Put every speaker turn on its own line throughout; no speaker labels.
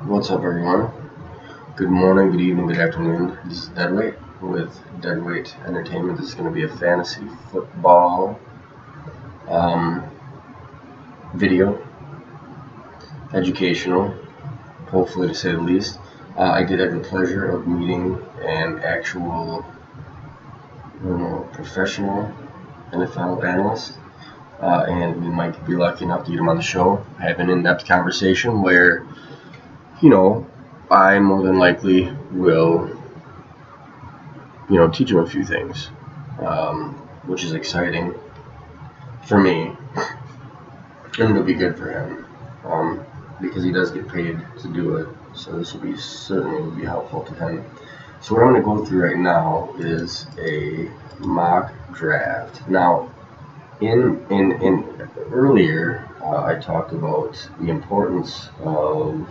What's up, everyone? Good morning, good evening, good afternoon. This is Deadweight with Deadweight Entertainment. This is going to be a fantasy football um, video, educational, hopefully to say the least. I did have the pleasure of meeting an actual professional NFL analyst, and we might be lucky enough to get him on the show. Have an in-depth conversation where, you know, I more than likely will teach him a few things, which is exciting for me, and it'll be good for him because he does get paid to do it. So this will be certainly be helpful to him. So what I'm going to go through right now is a mock draft. Now, in earlier, I talked about the importance of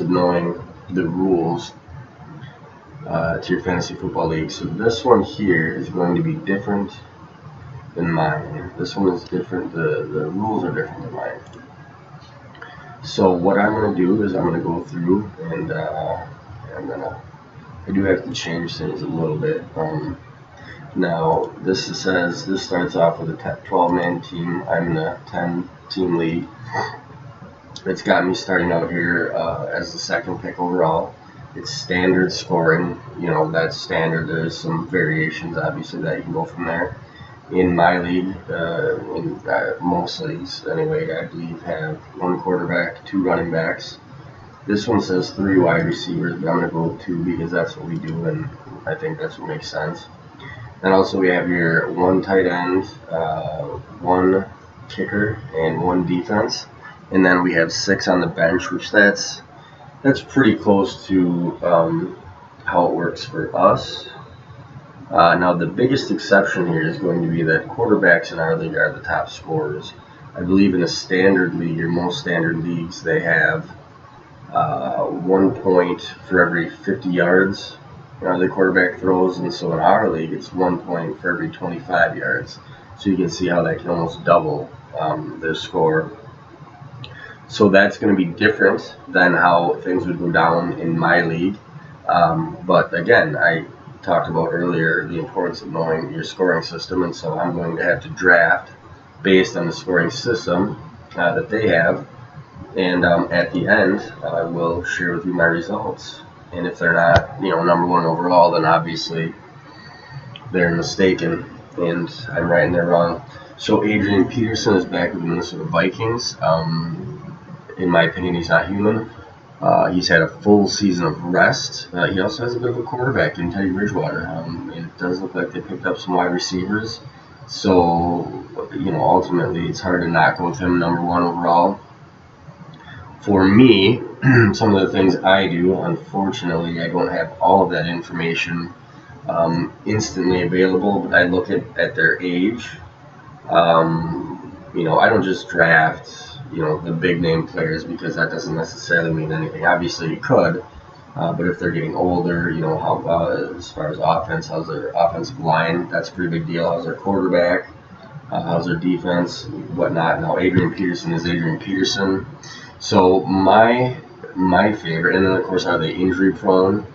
knowing the rules to your fantasy football league. So this one here is going to be different than mine. This one is different. The rules are different than mine. So what I'm going to do is I'm going to go through and I do have to change things a little bit. Now this starts off with a 12-man team. I'm in a 10-team league. It's got me starting out here as the second pick overall. It's standard scoring. That's standard. There's some variations, obviously, that you can go from there. In my league, in most leagues anyway, I believe have one quarterback, two running backs. This one says three wide receivers, but I'm going to go with two because that's what we do, and I think that's what makes sense. And also we have your one tight end, one kicker, and one defense. And then we have 6 on the bench, which that's pretty close to how it works for us. Now, the biggest exception here is going to be that quarterbacks in our league are the top scorers. I believe in a standard league, or most standard leagues, they have 1 point for every 50 yards the quarterback throws, and so in our league, it's 1 point for every 25 yards. So you can see how that can almost double their score. So that's going to be different than how things would go down in my league. But again, I talked about earlier the importance of knowing your scoring system, and so I'm going to have to draft based on the scoring system that they have. And at the end, I will share with you my results. And if they're not, number 1 overall, then obviously they're mistaken, and I'm right and they're wrong. So Adrian Peterson is back with the Minnesota Vikings. In my opinion, he's not human. He's had a full season of rest. He also has a bit of a quarterback in Teddy Bridgewater. It does look like they picked up some wide receivers. So, ultimately, it's hard to not go with him number 1 overall. For me, some of the things I do, unfortunately, I don't have all of that information instantly available, but I look at their age. I don't just draft the big name players because that doesn't necessarily mean anything. Obviously, you could, but if they're getting older, how as far as offense, how's their offensive line? That's a pretty big deal. How's their quarterback? How's their defense? Whatnot. Now, Adrian Peterson is Adrian Peterson. So my favorite, and then of course, are they injury prone?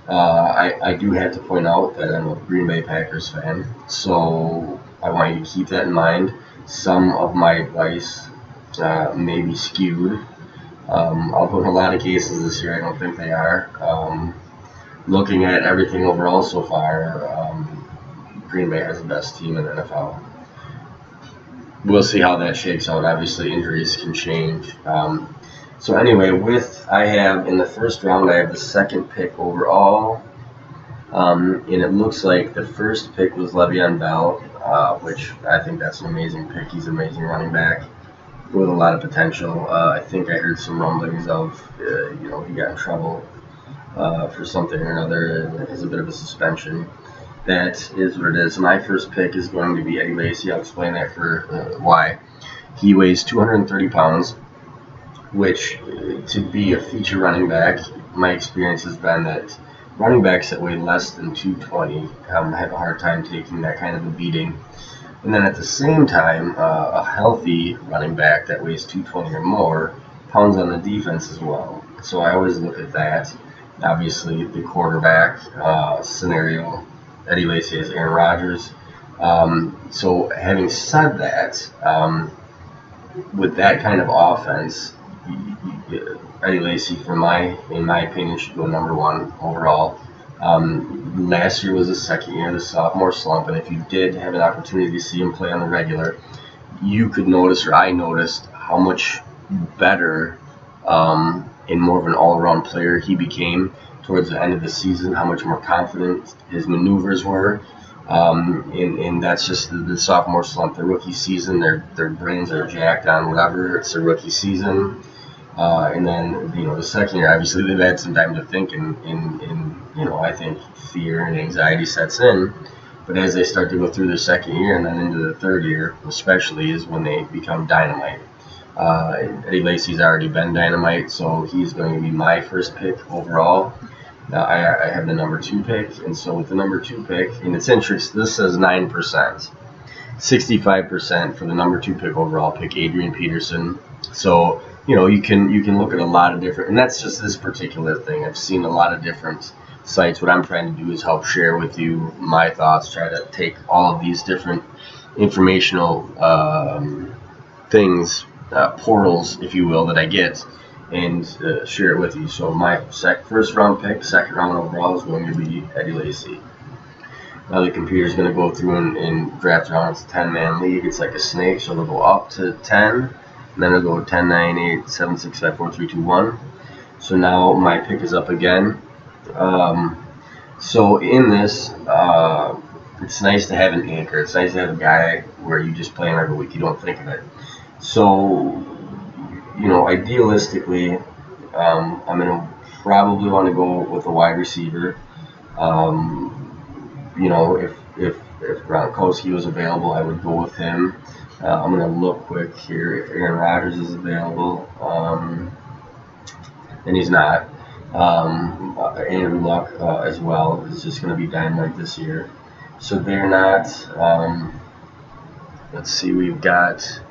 I do have to point out that I'm a Green Bay Packers fan, so I want you to keep that in mind. Some of my advice may be skewed, although in a lot of cases this year I don't think they are. Looking at everything overall so far, Green Bay has the best team in the NFL. We'll see how that shakes out. Obviously, injuries can change. So anyway, I have in the first round, I have the second pick overall, and it looks like the first pick was Le'Veon Bell, which I think that's an amazing pick. He's an amazing running back with a lot of potential. I think I heard some rumblings of, he got in trouble for something or another, and has a bit of a suspension. That is what it is. My first pick is going to be Eddie Lacy. I'll explain that for why. He weighs 230 pounds, which to be a feature running back, my experience has been that running backs that weigh less than 220 have a hard time taking that kind of a beating. And then at the same time, a healthy running back that weighs 220 or more pounds on the defense as well. So I always look at that. Obviously, the quarterback scenario, Eddie Lacy has Aaron Rodgers. So having said that, with that kind of offense, Eddie Lacy, in my opinion, should go #1 overall. Last year was his second year of the sophomore slump, and if you did have an opportunity to see him play on the regular, you could notice, or I noticed, how much better and more of an all-around player he became towards the end of the season, how much more confident his maneuvers were. And that's just the sophomore slump, the rookie season. Their brains are jacked on whatever. It's their rookie season. And then, the second year, obviously, they've had some time to think, and I think fear and anxiety sets in. But as they start to go through their second year and then into the third year, especially, is when they become dynamite. Eddie Lacy's already been dynamite, so he's going to be my first pick overall. I have the #2 pick, and so with the #2 pick, and it's interesting, this says 9%. 65% for the #2 pick overall, pick Adrian Peterson. So, you can look at a lot of different, and that's just this particular thing. I've seen a lot of different sites. What I'm trying to do is help share with you my thoughts, try to take all of these different informational things, portals, if you will, that I get, and share it with you. So my first round pick, second round overall, is going to be Eddie Lacy. Now the computer's going to go through and draft around. It's a 10-man league. It's like a snake, so it'll go up to 10, and then it'll go 10, 9, 8, 7, 6, 5, 4, 3, 2, 1. So now my pick is up again. So in this, it's nice to have an anchor. It's nice to have a guy where you just play him every week. You don't think of it. So, idealistically, I'm going to probably want to go with a wide receiver. If Gronkowski was available, I would go with him. I'm going to look quick here if Aaron Rodgers is available, and he's not. Andrew Luck as well is just going to be dynamite this year. So they're not. Let's see, we've got.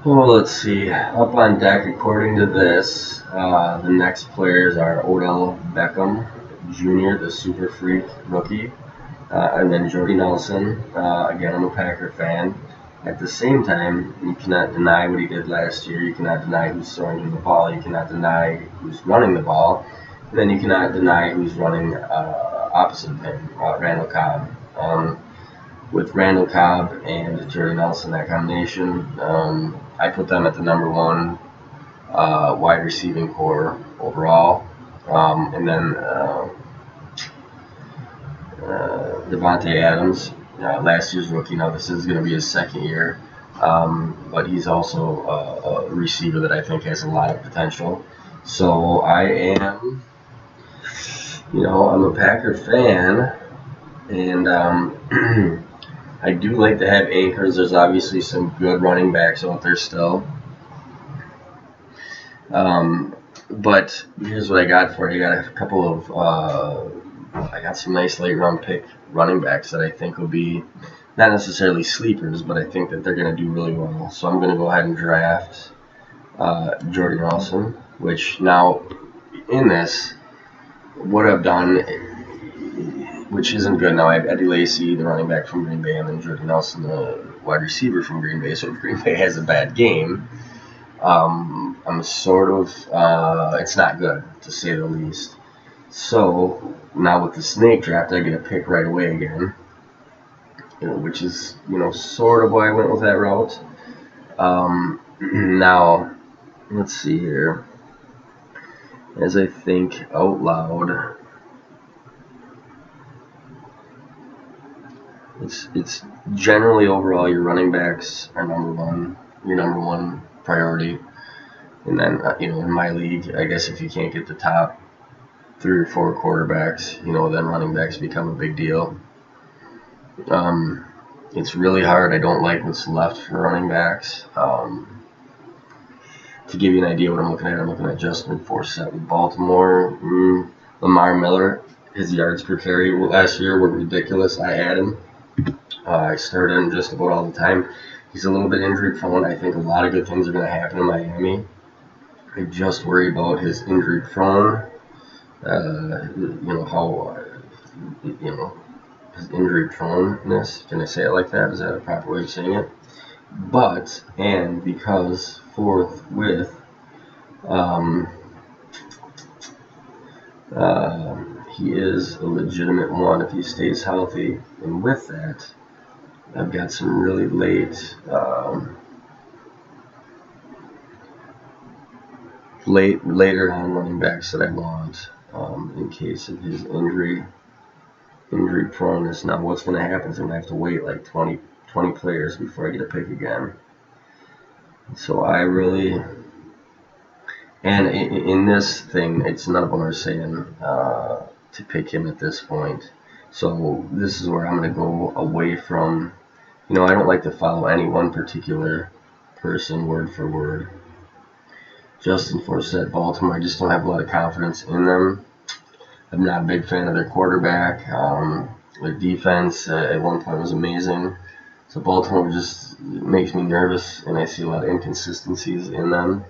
Well, let's see. Up on deck, according to this, the next players are Odell Beckham Jr., the super freak rookie, and then Jordy Nelson. Again, I'm a Packer fan. At the same time, you cannot deny what he did last year. You cannot deny who's throwing him the ball. You cannot deny who's running the ball. And then you cannot deny who's running opposite of him, Randall Cobb. With Randall Cobb and Jordy Nelson, that combination, I put them at the #1 wide receiving core overall. And then Devontae Adams, last year's rookie. Now this is going to be his second year, but he's also a receiver that I think has a lot of potential. So I am, I'm a Packer fan, and I do like to have anchors. There's obviously some good running backs out there still. But here's what I got for you. I got a couple of, I got some nice late round pick running backs that I think will be not necessarily sleepers, but I think that they're going to do really well. So I'm going to go ahead and draft Jordy Nelson, which now in this, what I've done, which isn't good now, I have Eddie Lacy, the running back from Green Bay, and then Jordy Nelson, the wide receiver from Green Bay. So if Green Bay has a bad game, I'm sort of, it's not good, to say the least. So now with the snake draft, I get a pick right away again, which is, sort of why I went with that route. Now, let's see here. As I think out loud, it's generally overall your running backs are #1, your #1 priority. And then, in my league, I guess if you can't get the top 3 or 4 quarterbacks, then running backs become a big deal. It's really hard. I don't like what's left for running backs. To give you an idea what I'm looking at Justin Forsett with Baltimore. Lamar Miller, his yards per carry last year were ridiculous. I had him. I started him just about all the time. He's a little bit injury prone. I think a lot of good things are going to happen in Miami. I just worry about his injury prone. How his injury proneness. Can I say it like that? Is that a proper way of saying it? But and because forthwith, um, he is a legitimate one if he stays healthy, and with that, I've got some really later on running backs that I want in case of his injury proneness. Now, what's going to happen is I'm going to have to wait like 20 players before I get a pick again. So I really, and in this thing, it's none of them are saying to pick him at this point. So this is where I'm going to go away from. I don't like to follow any one particular person word for word. Justin Forsett, Baltimore, I just don't have a lot of confidence in them. I'm not a big fan of their quarterback. Their defense at one point was amazing. So Baltimore just makes me nervous, and I see a lot of inconsistencies in them.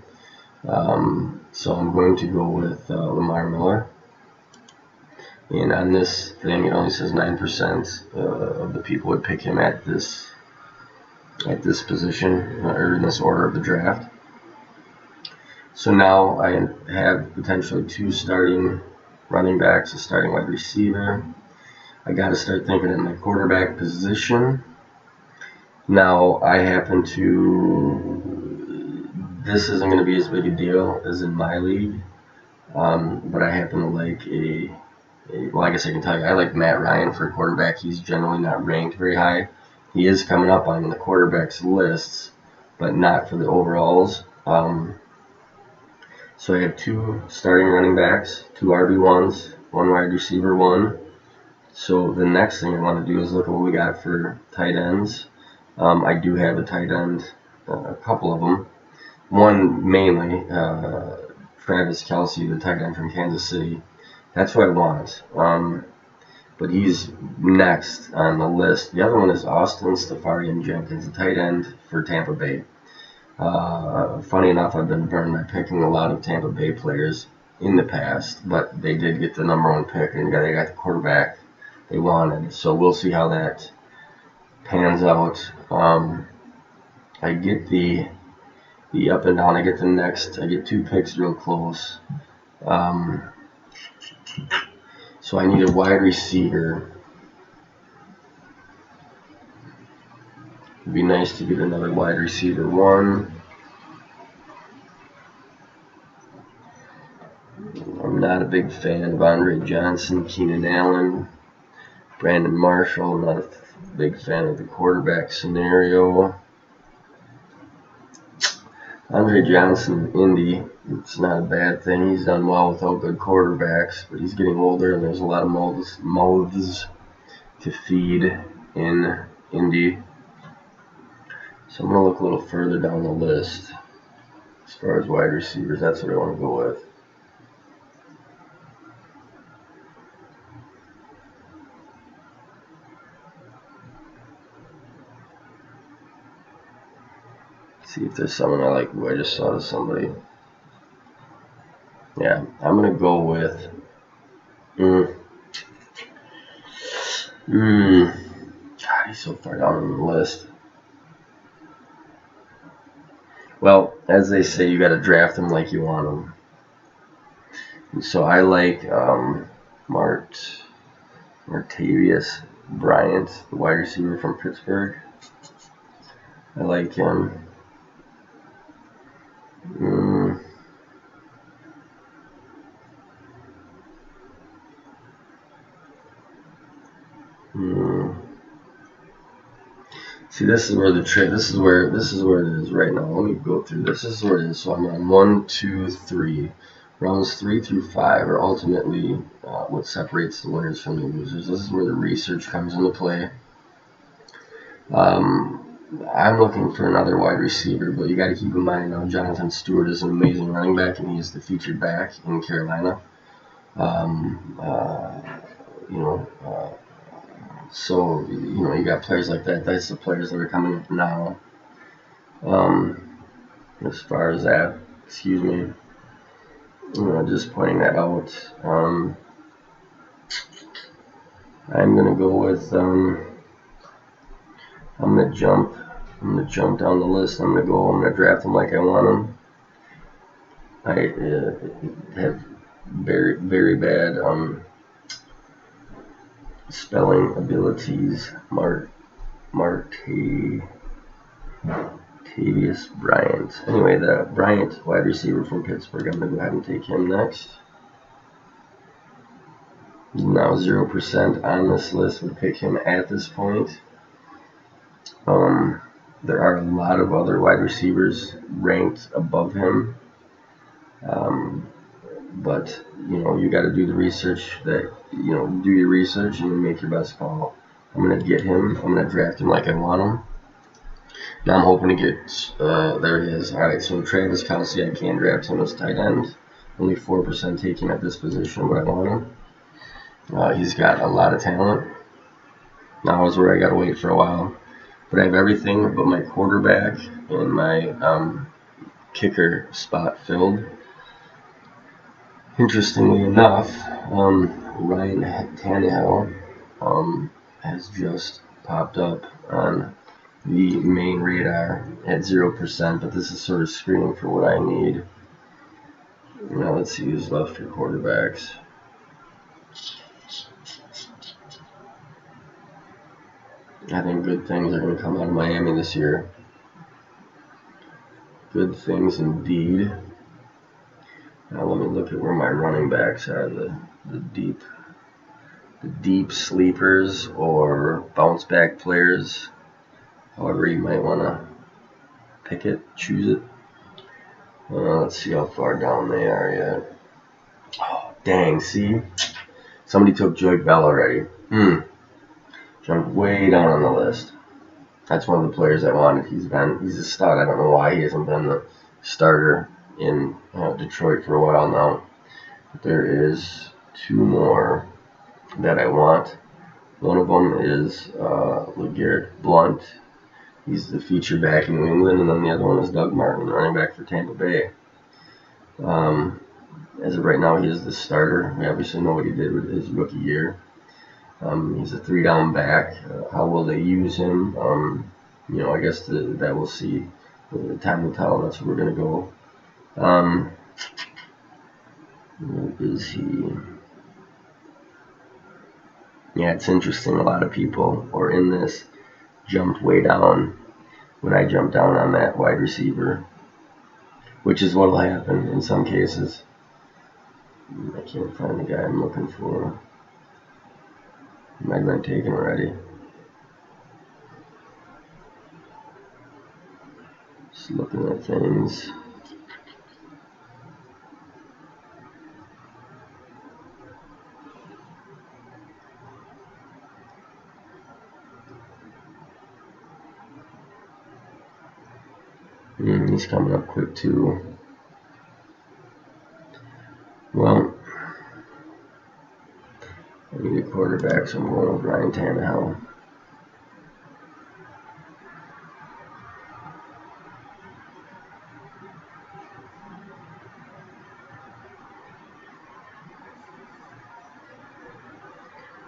So I'm going to go with Lamar Miller. And on this thing, it only says 9% of the people would pick him at this position or in this order of the draft. So now I have potentially 2 starting running backs, a starting wide receiver. I got to start thinking at my quarterback position. Now I happen to. This isn't going to be as big a deal as in my league, but I happen to like well, I guess I can tell you, I like Matt Ryan for quarterback. He's generally not ranked very high. He is coming up on the quarterbacks lists, but not for the overalls. So I have 2 starting running backs, 2 RB1s, 1 wide receiver 1. So the next thing I want to do is look at what we got for tight ends. I do have a tight end, a couple of them. One mainly, Travis Kelce, the tight end from Kansas City. That's what I want. But he's next on the list. The other one is Austin Seferian-Jenkins, a tight end for Tampa Bay. Funny enough, I've been burned by picking a lot of Tampa Bay players in the past, but they did get the number 1 pick, and they got the quarterback they wanted. So we'll see how that pans out. I get the up and down. I get the next. I get 2 picks real close. So I need a wide receiver. It'd be nice to get another wide receiver 1. I'm not a big fan of Andre Johnson, Keenan Allen, Brandon Marshall. I'm not a big fan of the quarterback scenario. Andre Johnson, Indy, it's not a bad thing. He's done well without good quarterbacks, but he's getting older, and there's a lot of mouths to feed in Indy. So I'm going to look a little further down the list as far as wide receivers. That's what I want to go with. See if there's someone I like who I just saw to somebody. Yeah, I'm going to go with. God, he's so far down on the list. Well, as they say, you got to draft them like you want them. And so I like Martavius Bryant, the wide receiver from Pittsburgh. I like him. See, this is where the trick. This is where it is right now. Let me go through this. This is where it is. So I'm on 1, 2, 3. Rounds 3 through 5 are ultimately what separates the winners from the losers. This is where the research comes into play. I'm looking for another wide receiver, but you got to keep in mind now Jonathan Stewart is an amazing running back, and he is the featured back in Carolina. So, you got players like that. That's the players that are coming up now. As far as that, excuse me, just pointing that out. I'm gonna go with. I'm gonna jump down the list. I'm gonna draft them like I want them. I have very, very bad spelling abilities. Martavius Bryant. Anyway, the Bryant wide receiver from Pittsburgh. I'm gonna go ahead and take him next. Now 0% on this list would pick him at this point. There are a lot of other wide receivers ranked above him. But you got to do the research. Do your research and then make your best call. I'm gonna get him. I'm gonna draft him like I want him. Now I'm hoping to get. There he is. All right. So Travis Kelce, I can't draft him as tight end. Only 4% taken at this position, but I want him. He's got a lot of talent. Now is where I gotta wait for a while. But I have everything but my quarterback and my kicker spot filled. Interestingly enough, Ryan Tannehill has just popped up on the main radar at 0%, but this is sort of screening for what I need. Now let's see who's left for quarterbacks. I think good things are going to come out of Miami this year. Good things indeed. Now let me look at where my running backs are, the deep sleepers or bounce back players, however you might want to pick it, choose it. Let's see how far down they are yet. Oh, dang, see? Somebody took Joy Bell already. Jumped way down on the list. That's one of the players I wanted. He's a stud. I don't know why he hasn't been the starter in Detroit for a while now. But there is two more that I want. One of them is LeGarrette Blount. He's the feature back in New England, and then the other one is Doug Martin, running back for Tampa Bay. As of right now, he is the starter. We obviously know what he did with his rookie year. He's a 3-down back. How will they use him? I guess that we'll see. The time will tell. That's where we're going to go. Where is he? Yeah, it's interesting. A lot of people are in this jumped way down when I jumped down on that wide receiver, which is what will happen in some cases. I can't find the guy I'm looking for. Might have been taken already. Just looking at things. He's coming up quick too. Well, I need a quarterback, so I'm going with Ryan Tannehill.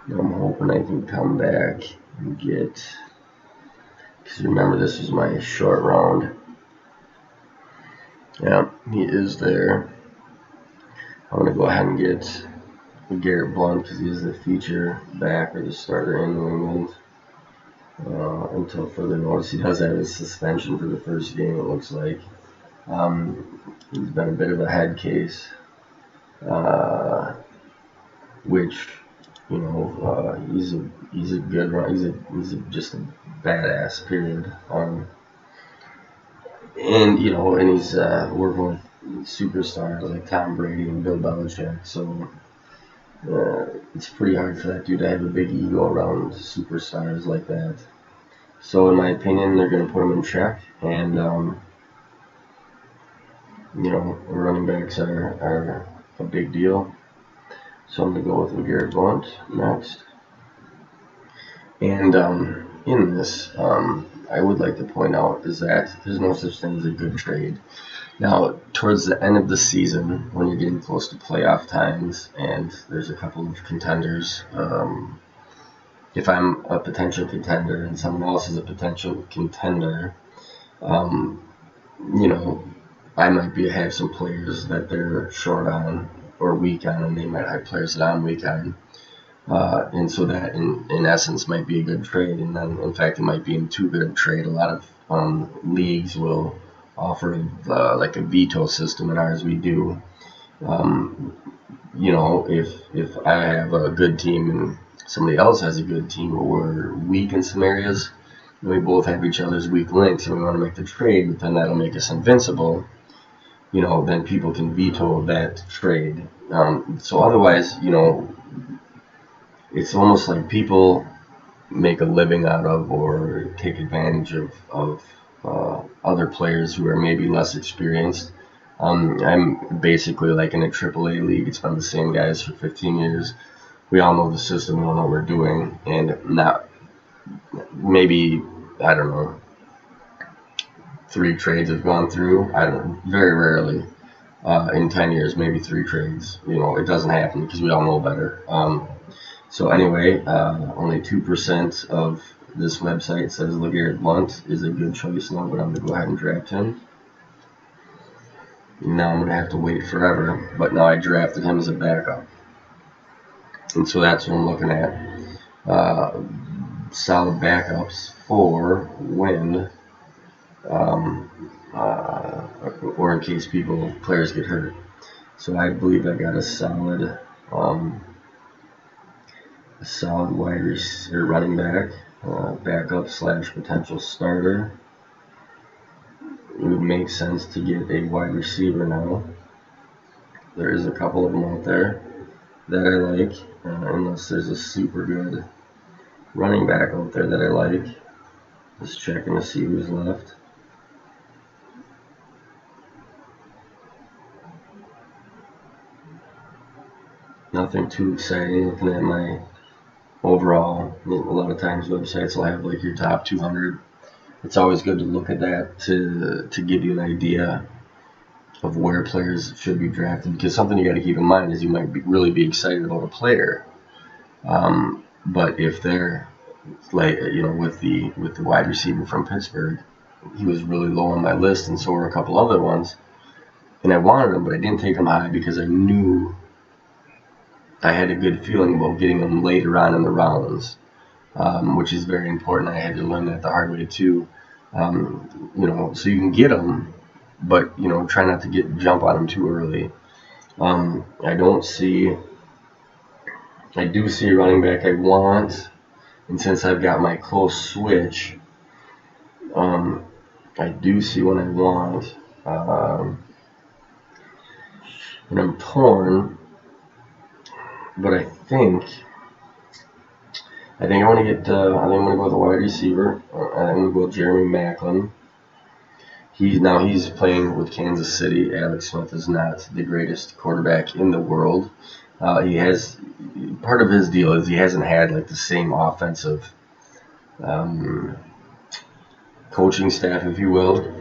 I'm hoping I can come back and get, because remember this was my short round. Yeah, he is there. I'm going to go ahead and get Garrett Blount because he is the feature back or the starter in New England. Until further notice, he does have his suspension for the first game, it looks like. He's been a bit of a head case, which, he's a good run. He's just a badass, period. And he's working with superstars like Tom Brady and Bill Belichick, so it's pretty hard for that dude to have a big ego around superstars like that. So in my opinion, they're going to put him in check, and running backs are a big deal. So I'm going to go with LeGarrette Blount next. And in this, I would like to point out is that there's no such thing as a good trade. Now, towards the end of the season, when you're getting close to playoff times and there's a couple of contenders, if I'm a potential contender and someone else is a potential contender, um, you know, I might have some players that they're short on or weak on, and they might have players that I'm weak on. And so that, in essence, might be a good trade. And then, in fact, it might be in too good of a trade. A lot of leagues will offer like a veto system. In ours, we do. Um, if I have a good team and somebody else has a good team, but we're weak in some areas, and we both have each other's weak links, and we want to make the trade, but then that'll make us invincible. Then people can veto that trade. So otherwise, it's almost like people make a living out of or take advantage of other players who are maybe less experienced. I'm basically like in a AAA league. It's been the same guys for 15 years. We all know the system. We all know what we're doing. And not maybe, I don't know, 3 trades have gone through. I don't know, very rarely. In 10 years, maybe 3 trades. It doesn't happen because we all know better. So anyway, only 2% of this website says LeGarrette Blount is a good choice now, but I'm going to go ahead and draft him. Now I'm going to have to wait forever, but now I drafted him as a backup. And so that's what I'm looking at. Solid backups for when, or in case players get hurt. So I believe I got a solid wide receiver, running back, backup / potential starter. It would make sense to get a wide receiver now. There is a couple of them out there that I like, unless there's a super good running back out there that I like. Just checking to see who's left. Nothing too exciting. Looking at my overall, a lot of times websites will have like your top 200. It's always good to look at that to give you an idea of where players should be drafted, because something you got to keep in mind is you might really be excited about a player, but if they're like with the wide receiver from Pittsburgh, he was really low on my list, and so were a couple other ones, and I wanted him, but I didn't take him high because I knew I had a good feeling about getting him later on in the rounds, which is very important. I had to learn that the hard way too. So you can get them, but try not to jump on them too early. I do see a running back I want, and since I've got my close switch, I do see one I want, and I'm torn, but I think I want to get. I think I'm going to go with a wide receiver. I'm going to go with Jeremy Maclin. He's playing with Kansas City. Alex Smith is not the greatest quarterback in the world. He has part of his deal is he hasn't had like the same offensive coaching staff, if you will,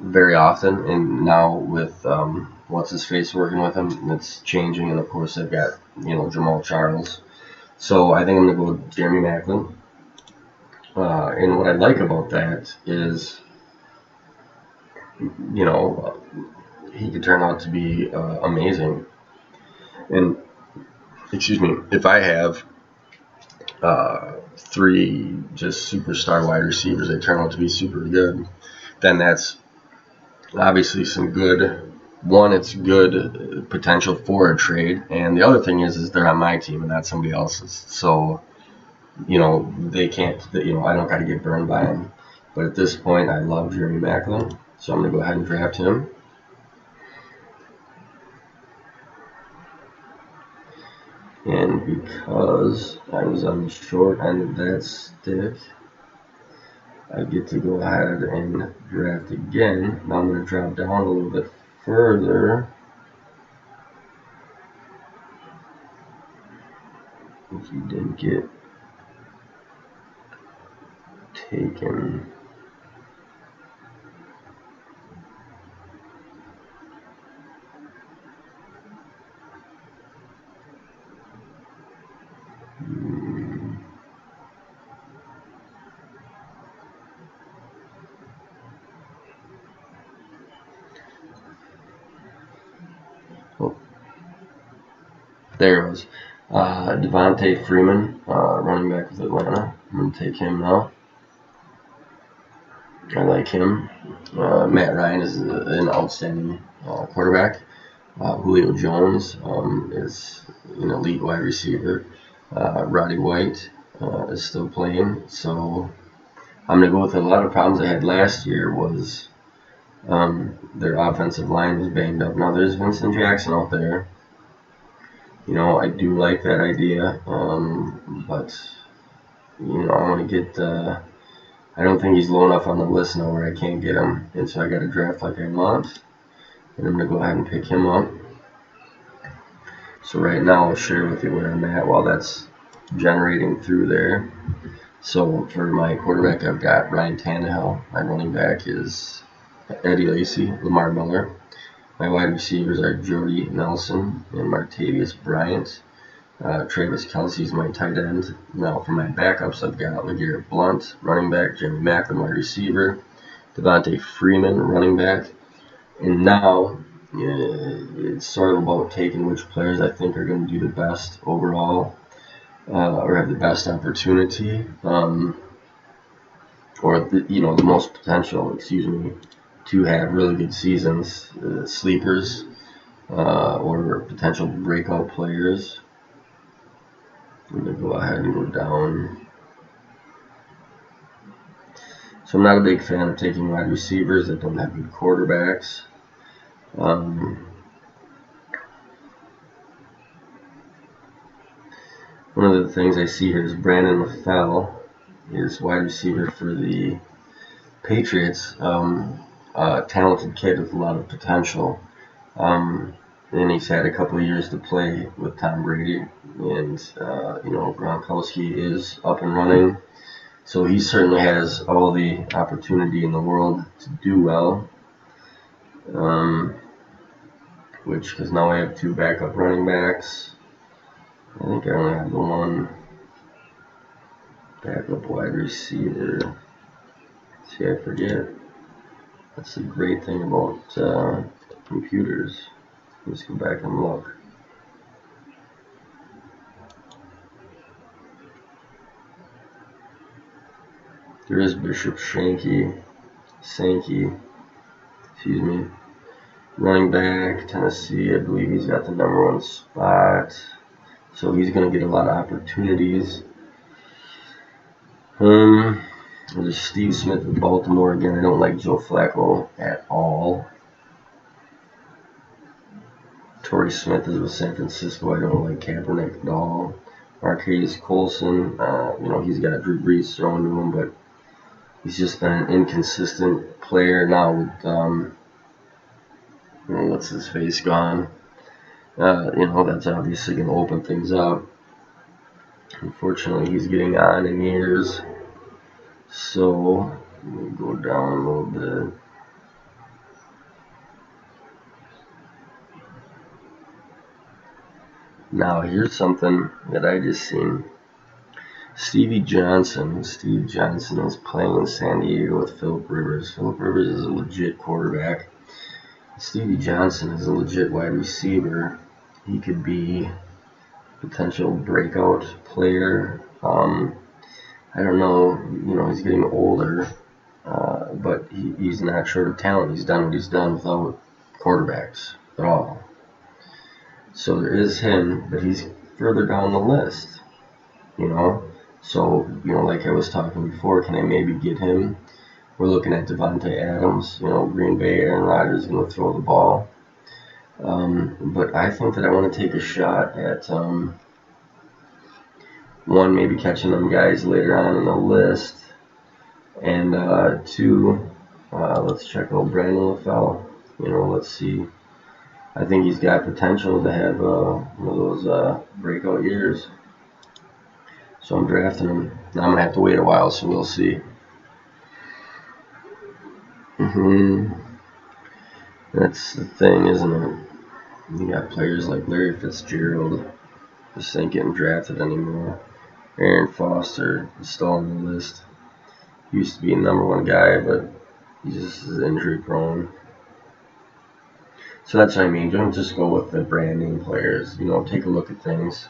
very often. And now with what's his face working with him, it's changing. And of course they've got Jamal Charles. So I think I'm going to go with Jeremy Maclin. And what I like about that is, he could turn out to be amazing. And if I have 3 just superstar wide receivers that turn out to be super good, then that's obviously some good. One, it's good potential for a trade, and the other thing is they're on my team and not somebody else's. So they can't. I don't got to get burned by them. But at this point, I love Jeremy Maclin, so I'm going to go ahead and draft him. And because I was on the short end of that stick, I get to go ahead and draft again. Now I'm going to drop down a little bit further. If you didn't get taken. Oh, there it was. Devontae Freeman, running back with Atlanta. I'm going to take him now. I like him. Matt Ryan is an outstanding quarterback. Julio Jones is an elite wide receiver. Roddy White is still playing. So I'm going to go with a lot of problems they had last year was their offensive line was banged up. Now there's Vincent Jackson out there. I do like that idea, but I want to get. I don't think he's low enough on the list now where I can't get him, and so I got to draft like I want, and I'm gonna go ahead and pick him up. So right now I'll share with you where I'm at while that's generating through there. So for my quarterback, I've got Ryan Tannehill. My running back is Eddie Lacy, Lamar Miller. My wide receivers are Jordy Nelson and Martavius Bryant. Travis Kelce's my tight end. Now for my backups, I've got LeGarrette Blount, running back, Jimmy Macklin, wide receiver, Devontae Freeman, running back. And now it's sort of about taking which players I think are going to do the best overall or have the best opportunity or the most potential, to have really good seasons, sleepers or potential breakout players. I'm going to go ahead and go down. So I'm not a big fan of taking wide receivers that don't have good quarterbacks. One of the things I see here is Brandon LaFell is wide receiver for the Patriots. A talented kid with a lot of potential. And he's had a couple of years to play with Tom Brady, and Gronkowski is up and running, so he certainly has all the opportunity in the world to do well. Because now I have two backup running backs. I think I only have the one backup wide receiver. See, I forget. That's the great thing about computers. Let's go back and look. There is Bishop Sankey, running back, Tennessee. I believe he's got the number 1 spot, so he's going to get a lot of opportunities. There's Steve Smith with Baltimore. Again, I don't like Joe Flacco at all. Torrey Smith is with San Francisco. I don't like Kaepernick at all. Marquise Colson, he's got Drew Brees thrown to him, but he's just been an inconsistent player now with, what's his face gone. That's obviously going to open things up. Unfortunately, he's getting on in years. So, let me go down a little bit. Now, here's something that I just seen. Steve Johnson is playing in San Diego with Phillip Rivers. Phillip Rivers is a legit quarterback. Stevie Johnson is a legit wide receiver. He could be a potential breakout player. I don't know, he's getting older, but he's not short of talent. He's done what he's done without quarterbacks at all. So there is him, but he's further down the list, So, like I was talking before, can I maybe get him? We're looking at Devontae Adams. Green Bay, Aaron Rodgers is going to throw the ball. But I think that I want to take a shot at, one, maybe catching them guys later on in the list. And two, let's check out Brandon LaFell. Let's see. I think he's got potential to have one of those breakout years. So I'm drafting him. Now I'm going to have to wait a while, so we'll see. Mm-hmm. That's the thing, isn't it? You got players like Larry Fitzgerald just ain't getting drafted anymore. Aaron Foster is still on the list. He used to be a #1 guy, but he just is injury prone. So that's what I mean. Don't just go with the brand name players. Take a look at things.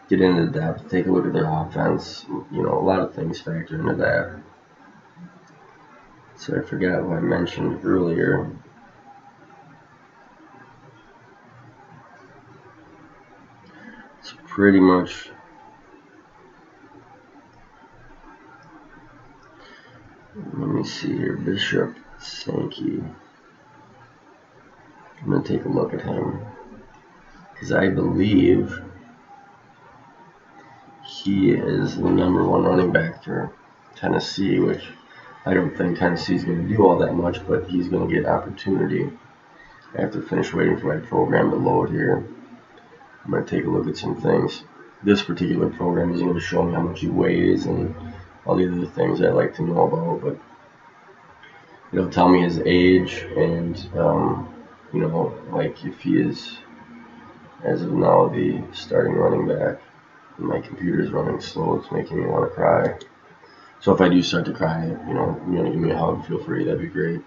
Get into depth. Take a look at their offense. A lot of things factor into that. So I forgot what I mentioned earlier. It's pretty much. Let me see here. Bishop Sankey. I'm going to take a look at him. Because I believe he is the #1 running back for Tennessee, which I don't think Tennessee's going to do all that much, but he's going to get opportunity. I have to finish waiting for my program to load here. I'm going to take a look at some things. This particular program is going to show me how much he weighs and all the other things I like to know about, but it'll tell me his age and, like if he is, as of now, the starting running back. My computer's running slow. It's making me want to cry. So if I do start to cry, you want to give me a hug, feel free. That'd be great.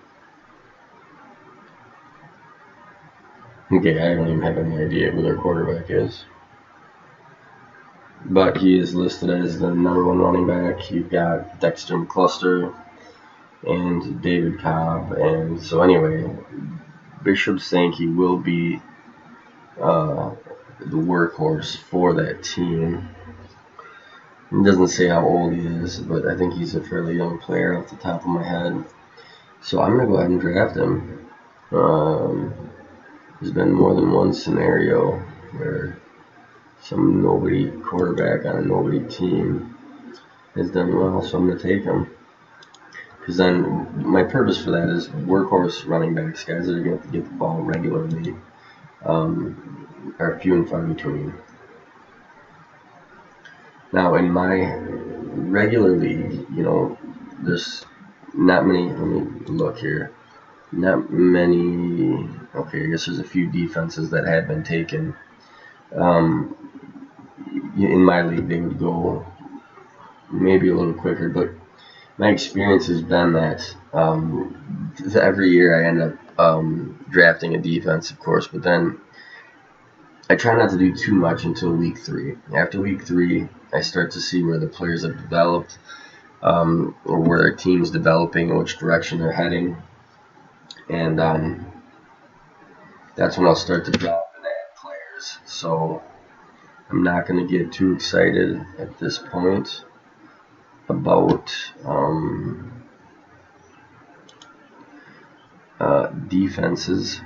Okay, I don't even have any idea who their quarterback is. But he is listed as the #1 running back. You've got Dexter McCluster and David Cobb. And so anyway, Bishop Sankey will be the workhorse for that team. It doesn't say how old he is, but I think he's a fairly young player off the top of my head. So I'm going to go ahead and draft him. There's been more than one scenario where some nobody quarterback on a nobody team has done well, so I'm going to take him. Because then my purpose for that is workhorse running backs, guys that are going to get the ball regularly, are few and far between. Now, in my regular league, there's not many. Let me look here. Not many. Okay, I guess there's a few defenses that have been taken. In my league, they would go maybe a little quicker, but my experience has been that every year I end up drafting a defense, of course, but then I try not to do too much until week 3. After week 3, I start to see where the players have developed, or where their team's developing and which direction they're heading. And that's when I'll start to drop and add players. So I'm not going to get too excited at this point about defenses.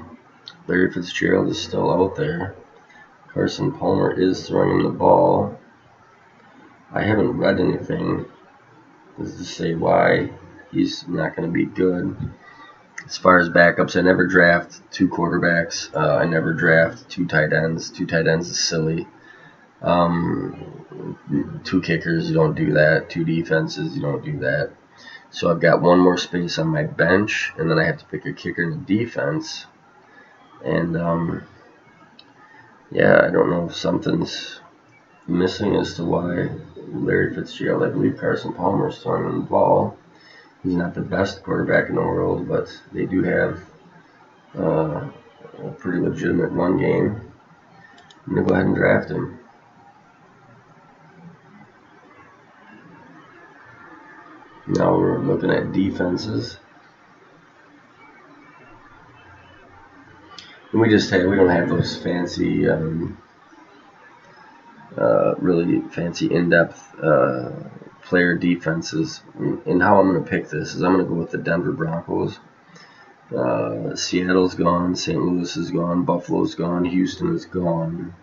Larry Fitzgerald is still out there. Carson Palmer is throwing him the ball. I haven't read anything as to say why he's not going to be good. As far as backups, I never draft 2 quarterbacks. I never draft 2 tight ends. 2 tight ends is silly. 2 kickers, you don't do that. 2 defenses, you don't do that. So I've got one more space on my bench, and then I have to pick a kicker in the defense. And I don't know if something's missing as to why Larry Fitzgerald, I believe Carson Palmer is throwing him the ball. He's not the best quarterback in the world, but they do have a pretty legitimate run game. I'm going to go ahead and draft him. Now we're looking at defenses. And we don't have those fancy, really fancy in-depth player defenses. And how I'm going to pick this is I'm going to go with the Denver Broncos. Seattle's gone, St. Louis is gone, Buffalo's gone, Houston is gone.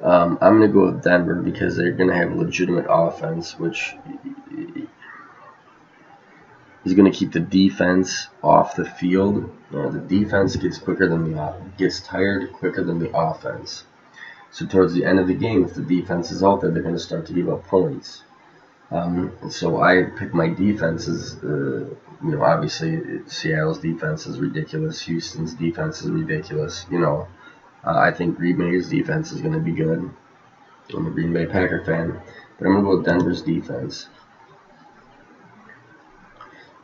I'm going to go with Denver because they're going to have a legitimate offense, which is going to keep the defense off the field. The defense gets tired quicker than the offense. So towards the end of the game, if the defense is out there, they're going to start to give up points. So I picked my defenses. Obviously Seattle's defense is ridiculous. Houston's defense is ridiculous. I think Green Bay's defense is going to be good. I'm a Green Bay Packer fan, but I'm going to go with Denver's defense.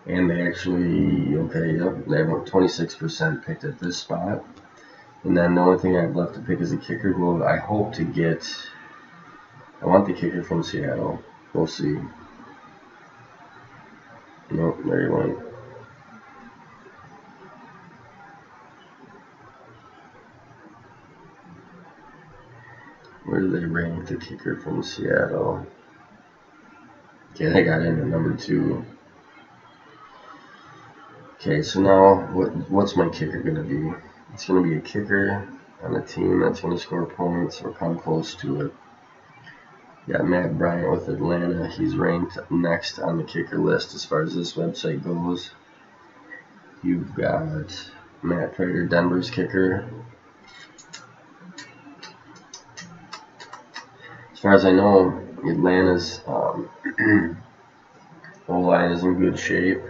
And they actually, they have 26% picked at this spot. And then the only thing I have left to pick is a kicker. Well, I want the kicker from Seattle. We'll see. Nope, there you went. Where do they rank the kicker from Seattle? Okay, they got in at number 2. Okay, so now what's my kicker going to be? It's going to be a kicker on a team that's going to score points or come close to it. Got Matt Bryant with Atlanta. He's ranked next on the kicker list as far as this website goes. You've got Matt Prater, Denver's kicker. As far as I know, Atlanta's O-line is in good shape.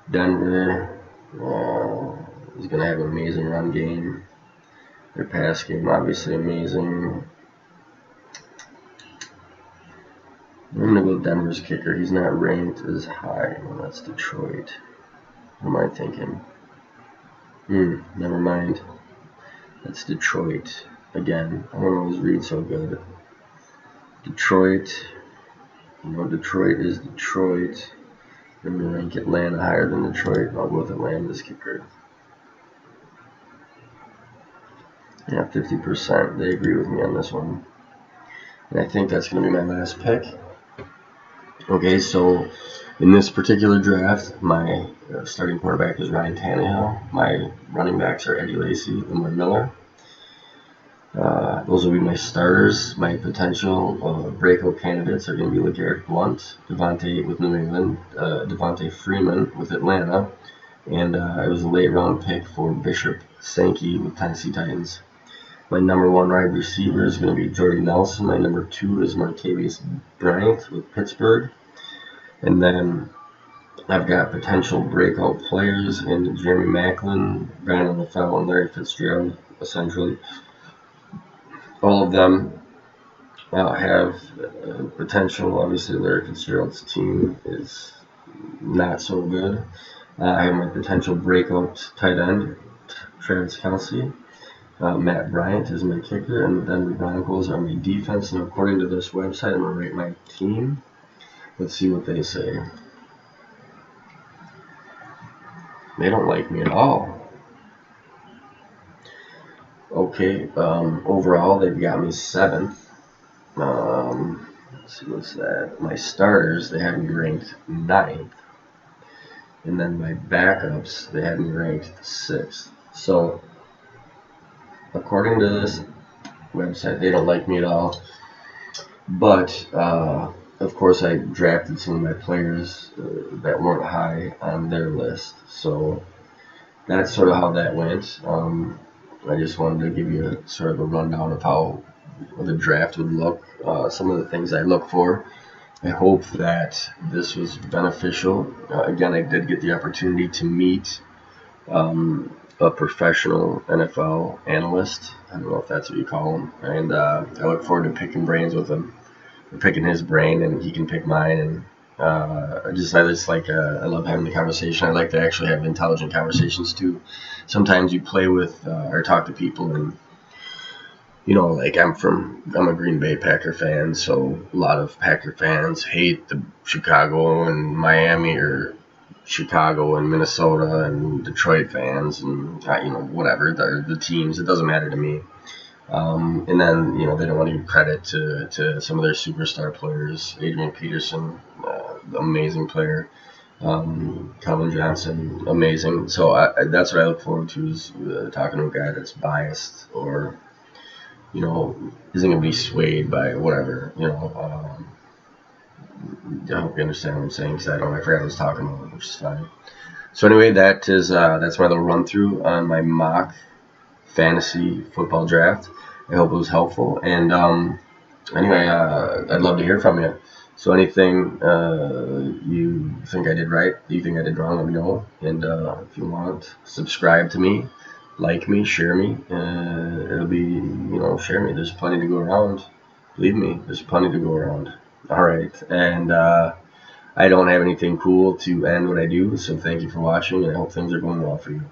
Denver is going to have an amazing run game. Their pass game, obviously amazing. I'm going to go with Denver's kicker. He's not ranked as high. Well, that's Detroit. What am I thinking? Never mind. That's Detroit. Again, I don't always read so good. Detroit. Detroit is Detroit. I'm going to rank Atlanta higher than Detroit. I'll go with Atlanta's kicker. Yeah, 50%. They agree with me on this one. And I think that's going to be my last pick. Okay, so in this particular draft, my starting quarterback is Ryan Tannehill. My running backs are Eddie Lacy and Lamar Miller. Those will be my starters. My potential breakout candidates are going to be LeGarrette Blount, Devontae with New England, Devontae Freeman with Atlanta, and I was a late round pick for Bishop Sankey with Tennessee Titans. My number 1 wide receiver is going to be Jordy Nelson. My number 2 is Martavis Bryant with Pittsburgh. And then I've got potential breakout players in Jeremy Maclin, Brandon LaFell, and Larry Fitzgerald, essentially. All of them have potential. Obviously, Larry Fitzgerald's team is not so good. I have my potential breakout tight end, Travis Kelce. Matt Bryant is my kicker, and the Denver Broncos are my defense. And according to this website, I'm going to rate my team. Let's see what they say. They don't like me at all. Okay, overall, they've got me 7th. Let's see, what's that? My starters, they have me ranked 9th. And then my backups, they have me ranked 6th. So, according to this website, they don't like me at all. But, of course, I drafted some of my players that weren't high on their list. So, that's sort of how that went. I just wanted to give you sort of a rundown of how the draft would look, some of the things I look for. I hope that this was beneficial. Again, I did get the opportunity to meet a professional NFL analyst. I don't know if that's what you call him. And I look forward to picking brains with him, or picking his brain, and he can pick mine. And I love having the conversation. I like to actually have intelligent conversations too. Sometimes you play with or talk to people, and like I'm a Green Bay Packer fan, so a lot of Packer fans hate the Chicago and Miami, or Chicago and Minnesota and Detroit fans, and whatever the teams. It doesn't matter to me. And then they don't want to give credit to some of their superstar players. Adrian Peterson, amazing player. Calvin Johnson, amazing. So that's what I look forward to, is talking to a guy that's biased, or isn't going to be swayed by whatever. I hope you understand what I'm saying, because I forgot what I was talking about, which is fine. So anyway, that's my little run through on my mock fantasy football draft. I hope it was helpful. And anyway, I'd love to hear from you. So anything you think I did right, you think I did wrong, let me know. And if you want, subscribe to me, like me, share me. It'll be, share me. There's plenty to go around. Believe me, there's plenty to go around. All right. And I don't have anything cool to end what I do, so thank you for watching, and I hope things are going well for you.